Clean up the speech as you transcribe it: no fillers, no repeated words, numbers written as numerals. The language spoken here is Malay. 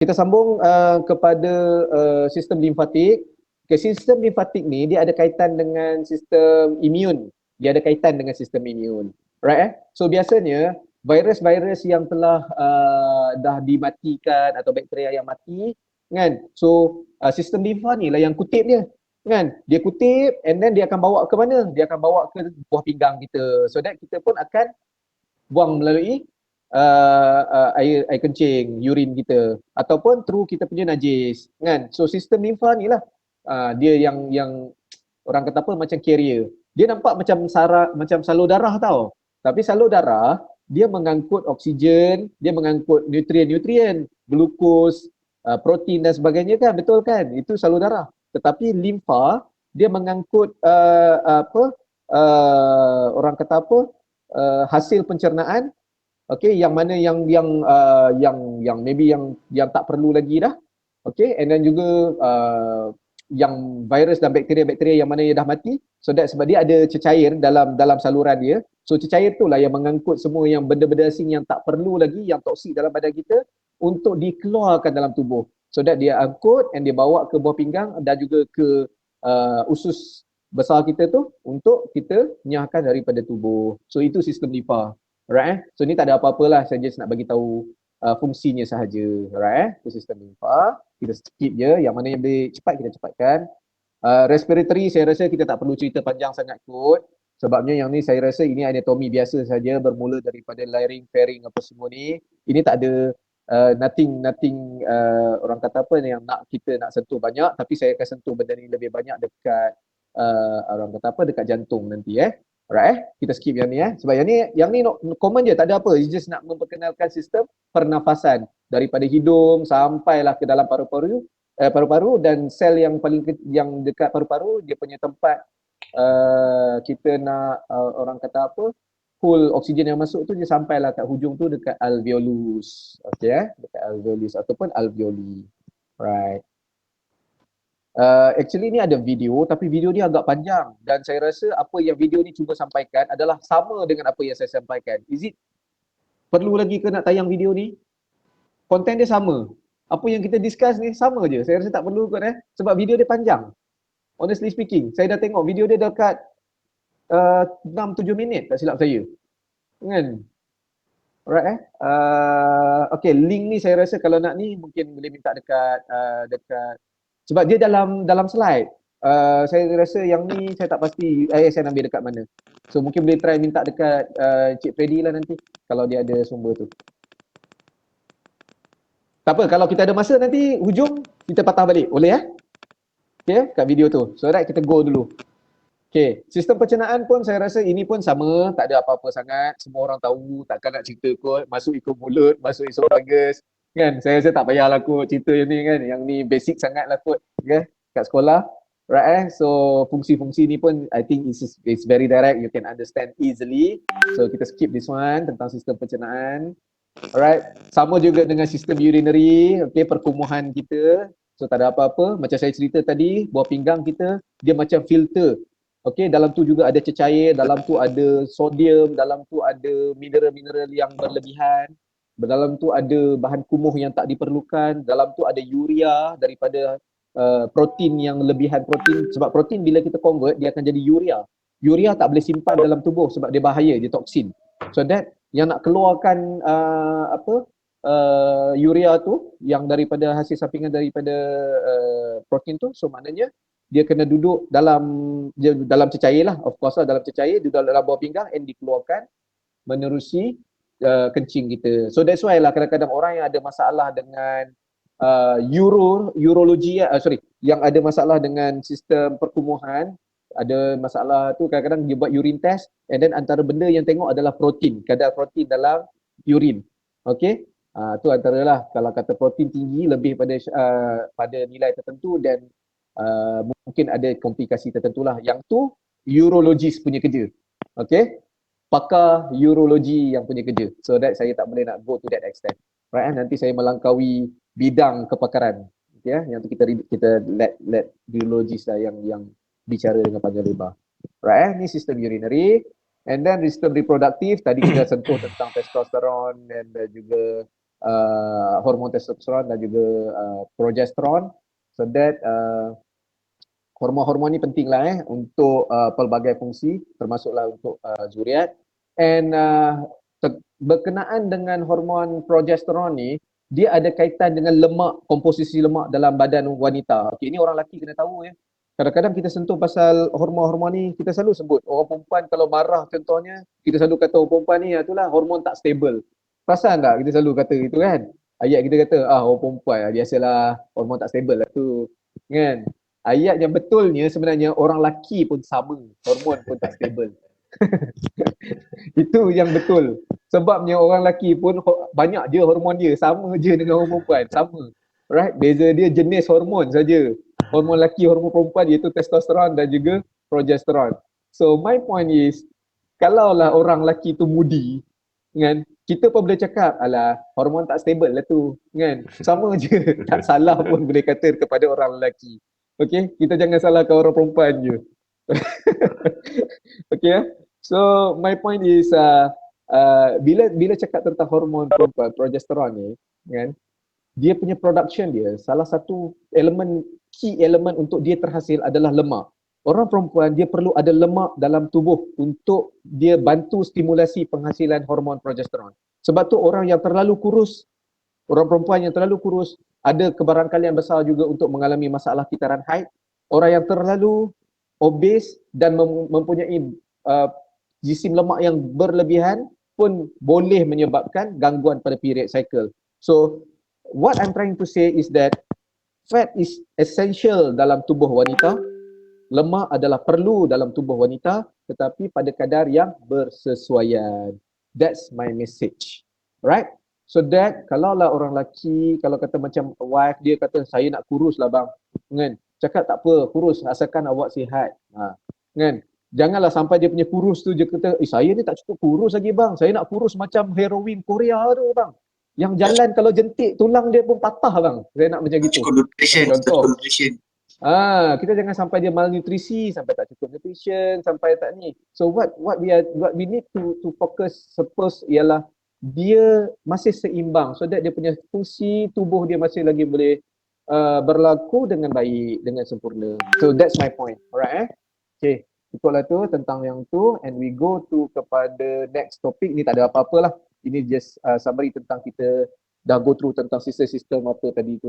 Kita sambung kepada sistem limfatik. Okay, sistem limfatik ni dia ada kaitan dengan sistem imun. Dia ada kaitan dengan sistem imun. Right? So biasanya virus-virus yang telah dah dimatikan atau bakteria yang mati kan. So sistem limfa ni lah yang kutip dia. Kan? Dia kutip and then dia akan bawa ke mana? Dia akan bawa ke buah pinggang kita. So that kita pun akan buang melalui air kencing, urine kita ataupun through kita punya najis kan. So sistem limfa ni lah dia yang orang kata apa macam carrier. Dia nampak macam salur darah tau. Tapi salur darah dia mengangkut oksigen, dia mengangkut nutrien-nutrien, glukos, protein dan sebagainya kan, betul kan? Itu salur darah. Tetapi limfa dia mengangkut orang kata apa? Hasil pencernaan, okey, yang mana yang maybe yang tak perlu lagi dah, okey, and then juga yang virus dan bakteria-bakteria yang mana yang dah mati. So that sebab dia ada cecair dalam saluran dia. So cecair tu lah yang mengangkut semua yang benda-benda asing yang tak perlu lagi, yang toksik dalam badan kita untuk dikeluarkan dalam tubuh. So that dia angkut and dia bawa ke buah pinggang dan juga ke usus besar kita tu untuk kita nyahkan daripada tubuh. So itu sistem limfa. Alright. So ni tak ada apa-apalah, saya just nak bagi tahu fungsinya sahaja. Alright. Itu sistem limfa. Kita skip je, yang mana yang boleh cepat kita cepatkan. Respiratory saya rasa kita tak perlu cerita panjang sangat kot. Sebabnya yang ni saya rasa ini anatomi biasa saja, bermula daripada larynx, pharynx apa semua ni. Ini tak ada nothing orang kata apa yang kita nak sentuh banyak, tapi saya akan sentuh benda ni lebih banyak dekat orang kata apa dekat jantung nanti Alright kita skip yang ni sebab yang ni common je, tak ada apa. It's just nak memperkenalkan sistem pernafasan daripada hidung sampailah ke dalam paru-paru paru-paru dan sel yang paling yang dekat paru-paru dia punya tempat kita nak orang kata apa full oksigen yang masuk tu dia sampailah kat hujung tu dekat alveolus. Okey dekat alveolus ataupun alveoli. Right. Actually ni ada video tapi video ni agak panjang dan saya rasa apa yang video ni cuba sampaikan adalah sama dengan apa yang saya sampaikan. Is it perlu lagi ke nak tayang video ni? Konten dia sama. Apa yang kita discuss ni sama je. Saya rasa tak perlu kot sebab video dia panjang. Honestly speaking, saya dah tengok video dia dekat 6-7 minit tak silap saya. Kan? Alright okay, link ni saya rasa kalau nak ni mungkin boleh minta dekat sebab dia dalam slide. Saya rasa yang ni saya tak pasti saya nak ambil dekat mana. So mungkin boleh try minta dekat Cik Freddy lah nanti kalau dia ada sumber tu. Tak apa, kalau kita ada masa nanti hujung kita patah balik. Boleh Okay, kat video tu. So right, kita go dulu. Okay, sistem pencernaan pun saya rasa ini pun sama, tak ada apa-apa sangat. Semua orang tahu, takkan nak cerita kot. Masuk ikut mulut, masuk esophagus. Kan, saya rasa tak payahlah kot cerita yang ni kan. Yang ni basic sangat lah kot. Okay, kat sekolah. Right so fungsi-fungsi ni pun I think it's very direct, you can understand easily. So kita skip this one tentang sistem pencernaan. Alright, sama juga dengan sistem urinary, okay, perkumuhan kita. So tak ada apa-apa, macam saya cerita tadi, buah pinggang kita, dia macam filter. Okay, dalam tu juga ada cecair, dalam tu ada sodium, dalam tu ada mineral-mineral yang berlebihan, dalam tu ada bahan kumuh yang tak diperlukan, dalam tu ada urea daripada protein yang lebihan protein. Sebab protein bila kita convert, dia akan jadi urea. Urea tak boleh simpan dalam tubuh sebab dia bahaya, dia toksin. So that yang nak keluarkan urea tu yang daripada hasil sampingan daripada protein tu, so maknanya dia kena duduk dalam cecair lah, of course lah dalam cecair, duduk dalam bawah pinggang and dikeluarkan menerusi kencing kita. So that's why lah kadang-kadang orang yang ada masalah dengan urologi yang ada masalah dengan sistem perkumuhan, ada masalah tu kadang-kadang dia buat urine test and then antara benda yang tengok adalah protein, kadar protein dalam urine. Okay, tu antaralah kalau kata protein tinggi lebih pada nilai tertentu dan mungkin ada komplikasi tertentu lah. Yang tu urologis punya kerja. Okay, pakar urologi yang punya kerja. So that saya tak boleh nak go to that extent. Right, nanti saya melangkaui bidang kepakaran. Okay, yang tu kita let urologis lah yang bicara dengan panjang lebar. Right, ni sistem urinary. And then sistem reproduktif, tadi kita sentuh tentang testosteron dan juga hormon testosteron dan juga progesteron, so that hormon-hormon ni penting lah untuk pelbagai fungsi, termasuklah untuk zuriat. And berkenaan dengan hormon progesteron ni, dia ada kaitan dengan lemak, komposisi lemak dalam badan wanita. Okay, ini orang lelaki kena tahu ya. Kadang-kadang kita sentuh pasal hormon-hormon ni, kita selalu sebut orang perempuan kalau marah contohnya, kita selalu kata orang perempuan ni itulah hormon tak stable. Perasan tak kita selalu kata gitu kan? Ayat kita kata, orang perempuan biasalah hormon tak stable lah tu. Kan? Ayat yang betulnya sebenarnya orang lelaki pun sama, hormon pun tak stable. Itu yang betul. Sebabnya orang lelaki pun banyak je hormon dia, sama je dengan orang perempuan, sama. Right? Beza dia jenis hormon saja. Hormon lelaki, hormon perempuan iaitu testosteron dan juga progesteron. So my point is, kalaulah orang lelaki tu moody, kan, kita pun boleh cakap, alah hormon tak stable lah tu, kan. Sama je, tak salah pun boleh kata kepada orang lelaki. Okay, kita jangan salahkan orang perempuan je. Okay, so my point is bila cakap tentang hormon perempuan, progesteron ni, kan, dia punya production dia, salah satu key elemen untuk dia terhasil adalah lemak. Orang perempuan dia perlu ada lemak dalam tubuh untuk dia bantu stimulasi penghasilan hormon progesteron. Sebab tu orang yang terlalu kurus, orang perempuan yang terlalu kurus ada kebarangkalian besar juga untuk mengalami masalah kitaran haid. Orang yang terlalu obes dan mempunyai jisim lemak yang berlebihan pun boleh menyebabkan gangguan pada period cycle. So what I'm trying to say is that fat is essential dalam tubuh wanita. Lemak adalah perlu dalam tubuh wanita, tetapi pada kadar yang bersesuaian. That's my message. Right? So that kalaulah orang lelaki, kalau kata macam wife dia kata saya nak kurus lah bang, kan? Cakap tak apa, kurus asalkan awak sihat. Kan? Janganlah sampai dia punya kurus tu dia kata, saya ni tak cukup kurus lagi bang, saya nak kurus macam heroin Korea tu bang. Yang jalan kalau jentik tulang dia pun patah bang. Saya nak macam gitu. Contoh. Kita jangan sampai dia malnutrisi, sampai tak cukup nutrition, sampai tak ni. So what we need to focus first ialah dia masih seimbang, so that dia punya fungsi tubuh dia masih lagi boleh berlaku dengan baik, dengan sempurna. So that's my point. Alright Okay, ikutlah tu tentang yang tu, and we go to kepada next topic. Ni tak ada apa-apa lah. Ini just summary tentang kita dah go through tentang sistem apa tadi tu.